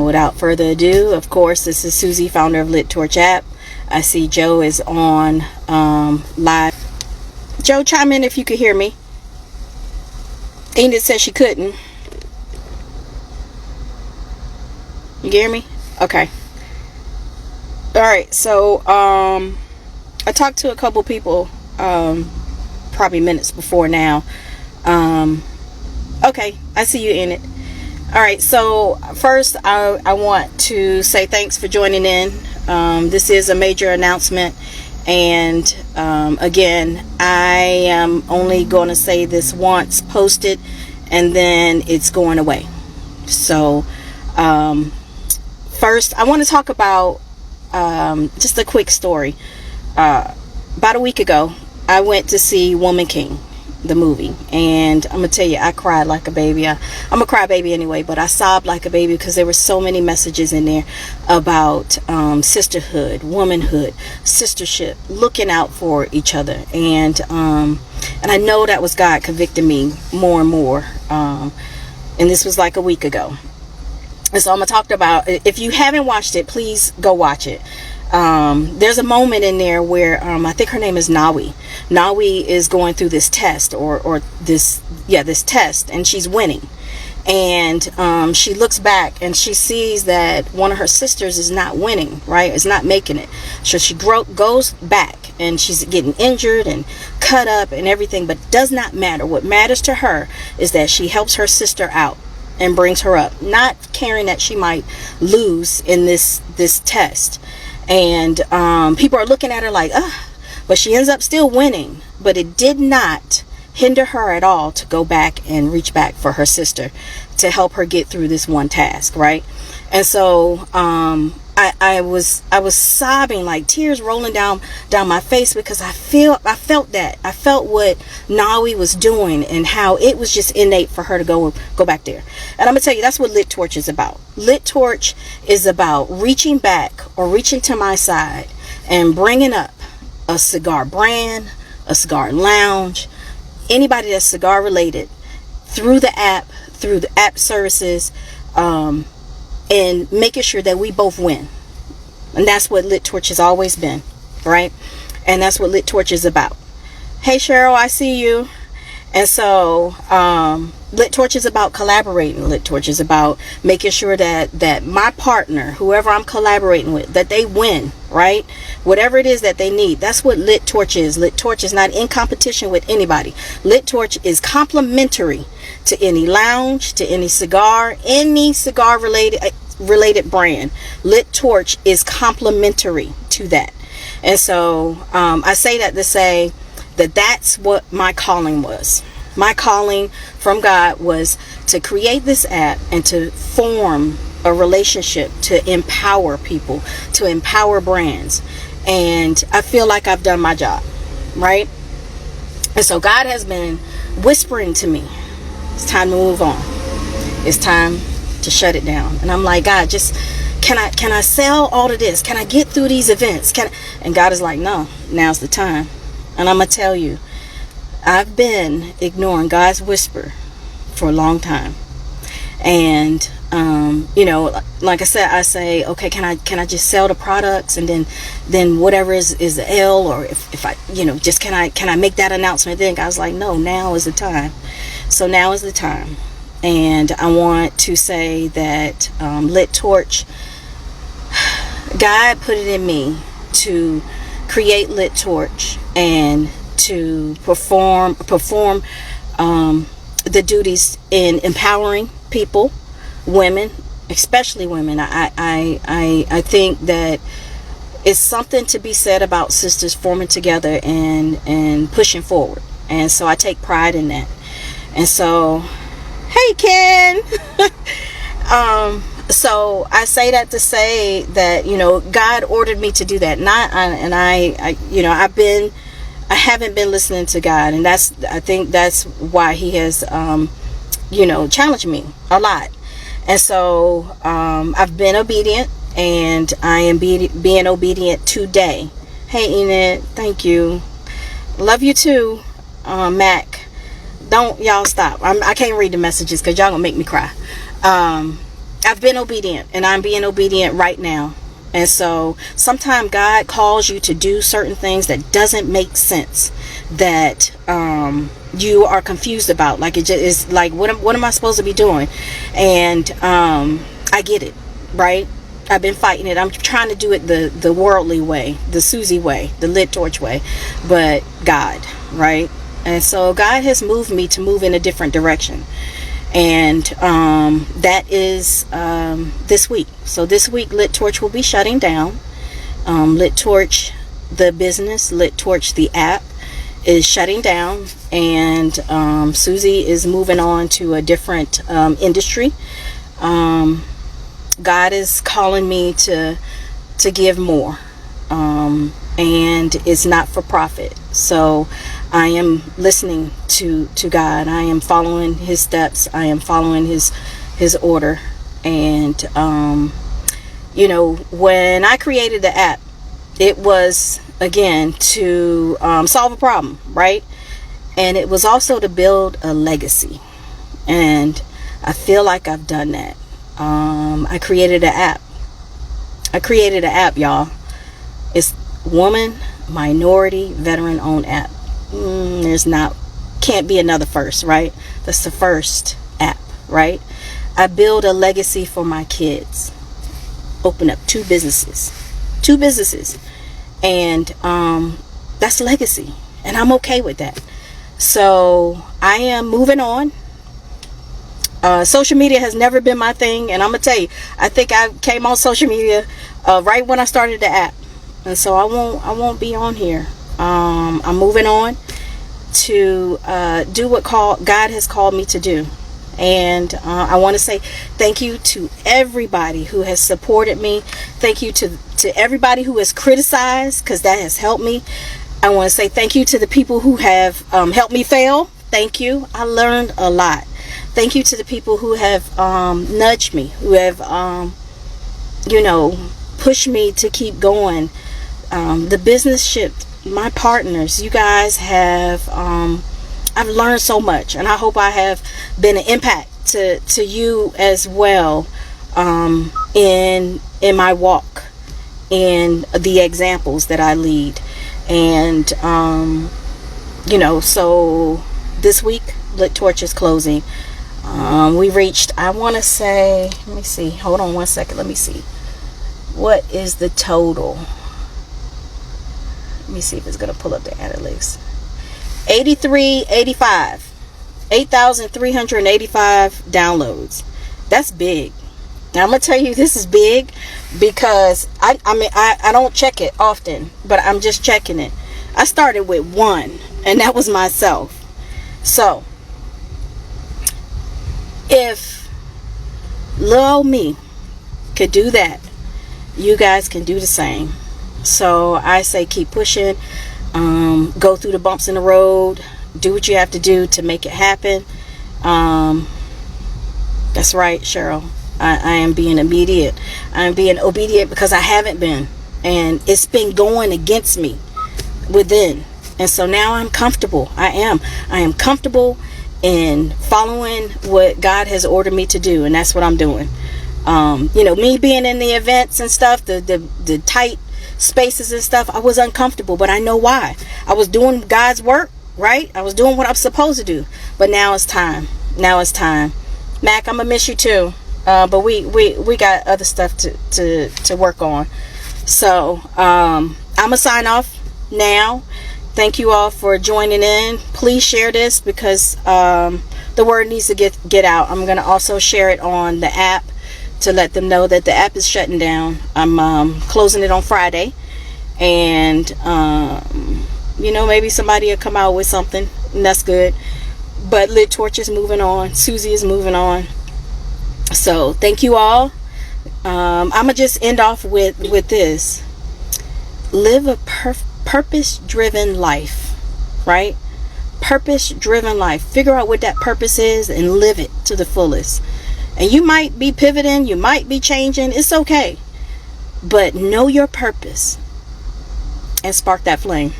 without further ado, of course, this is Susie, founder of Lit Torch app. I see Joe is on live. Joe, chime in if you could hear me. Enid said she couldn't. You hear me? Okay. All right. So I talked to a couple people probably minutes before now. Okay, I see you in it. All right, so first I want to say thanks for joining in. This is a major announcement, and again, I am only going to say this once posted, and then it's going away. So first I want to talk about just a quick story. About a week ago, I went to see Woman King, the movie, and I'm gonna tell you, I cried like a baby. I'm a crybaby anyway, but I sobbed like a baby because there were so many messages in there about sisterhood, womanhood, sistership, looking out for each other, and I know that was God convicting me more and more, and this was like a week ago. And so I'm gonna talk about, if you haven't watched it, please go watch it. There's a moment in there where I think her name is Nawi. Nawi is going through this test or this test, and she's winning. And she looks back and she sees that one of her sisters is not winning, right? Is not making it. So she goes back and she's getting injured and cut up and everything, but does not matter. What matters to her is that she helps her sister out and brings her up, not caring that she might lose in this test. And people are looking at her like, but she ends up still winning. But it did not hinder her at all to go back and reach back for her sister to help her get through this one task, right? And so I was sobbing, like tears rolling down my face, because I felt what Nawi was doing and how it was just innate for her to go back there. And I'm gonna tell you, that's what Lit Torch is about. Lit Torch is about reaching back or reaching to my side and bringing up a cigar brand, a cigar lounge, anybody that's cigar related through the app services, and making sure that we both win. And that's what Lit Torch has always been, right? And that's what Lit Torch is about. Hey Cheryl, I see you. And so Lit Torch is about collaborating. Lit Torch is about making sure that my partner, whoever I'm collaborating with, that they win, right? Whatever it is that they need. That's what Lit Torch is. Lit Torch is not in competition with anybody. Lit Torch is complementary to any lounge, to any cigar related brand. Lit Torch is complementary to that. And so I say that to say that that's what my calling was. My calling from God was to create this app and to form a relationship, to empower people, to empower brands. And I feel like I've done my job, right? And so God has been whispering to me, it's time to move on. It's time to shut it down. And I'm like, God, just can I sell all of this? Can I get through these events? And God is like, no, now's the time. And I'm gonna tell you, I've been ignoring God's whisper for a long time. And like I said, I say, okay, can I just sell the products, and then whatever is the L, or if I just can I make that announcement? Then God's like, no, now is the time. So now is the time. And I want to say that Lit Torch, God put it in me to create Lit Torch and to perform the duties in empowering people, women, especially women. I think that it's something to be said about sisters forming together and pushing forward. And so I take pride in that. And so, hey Ken. So I say that to say that, God ordered me to do that. I haven't been listening to God, and I think that's why He has, challenged me a lot. And so I've been obedient, and I am being obedient today. Hey Enid, thank you. Love you too, Mac. Don't y'all stop. I can't read the messages because y'all gonna make me cry. I've been obedient, and I'm being obedient right now. And so sometimes God calls you to do certain things that doesn't make sense, that you are confused about. Like, it just is like, what am I supposed to be doing? And I get it, right? I've been fighting it. I'm trying to do it the worldly way, the Susie way, the lit torch way, but God, right? And so God has moved me to move in a different direction. And that is this week. So this week, Lit Torch will be shutting down. Lit Torch, the business, Lit Torch, the app, is shutting down. And Susie is moving on to a different industry. God is calling me to give more. And it's not for profit. So I am listening to God. I am following his steps. I am following his order. And when I created the app, it was again to solve a problem, right? And it was also to build a legacy. And I feel like I've done that. I created an app, y'all. It's woman, minority, veteran owned app. Can't be another first, right? That's the first app, right? I build a legacy for my kids. Open up two businesses, and that's legacy, and I'm okay with that. So I am moving on. Social media has never been my thing, and I'm gonna tell you, I think I came on social media right when I started the app, and so I won't be on here. I'm moving on to do what God has called me to do. And I want to say thank you to everybody who has supported me. Thank you to everybody who has criticized, because that has helped me. I want to say thank you to the people who have helped me fail. Thank you. I learned a lot. Thank you to the people who have nudged me, who have pushed me to keep going. The business shift, my partners, you guys have I've learned so much, and I hope I have been an impact to you as well, in my walk, in the examples that I lead. And so this week Lit Torch is closing. We reached, I want to say, let me see, hold on one second, let me see, what is the total? Let me see if it's going to pull up the analytics. 8,385 downloads. That's big. Now I'm going to tell you, this is big because I don't check it often, but I'm just checking it. I started with one, and that was myself. So if little me could do that, you guys can do the same. So I say keep pushing. Go through the bumps in the road. Do what you have to do to make it happen. That's right, Cheryl. I am being obedient. I am being obedient because I haven't been. And it's been going against me within. And so now I'm comfortable. I am comfortable in following what God has ordered me to do. And that's what I'm doing. Me being in the events and stuff, the tight spaces and stuff, I was uncomfortable, but I know why. I was doing God's work, right? I was doing what I'm supposed to do. But now it's time. Mac, I'm gonna miss you too. But we got other stuff to work on. So I'm gonna sign off now. Thank you all for joining in. Please share this because the word needs to get out. I'm gonna also share it on the app to let them know that the app is shutting down. I'm closing it on Friday, and maybe somebody will come out with something, and that's good. But Lit Torch is moving on. Susie is moving on. So thank you all. I'm gonna just end off with this. Live a purpose-driven life, right? Purpose-driven life. Figure out what that purpose is and live it to the fullest. And you might be pivoting, you might be changing, it's okay. But know your purpose and spark that flame.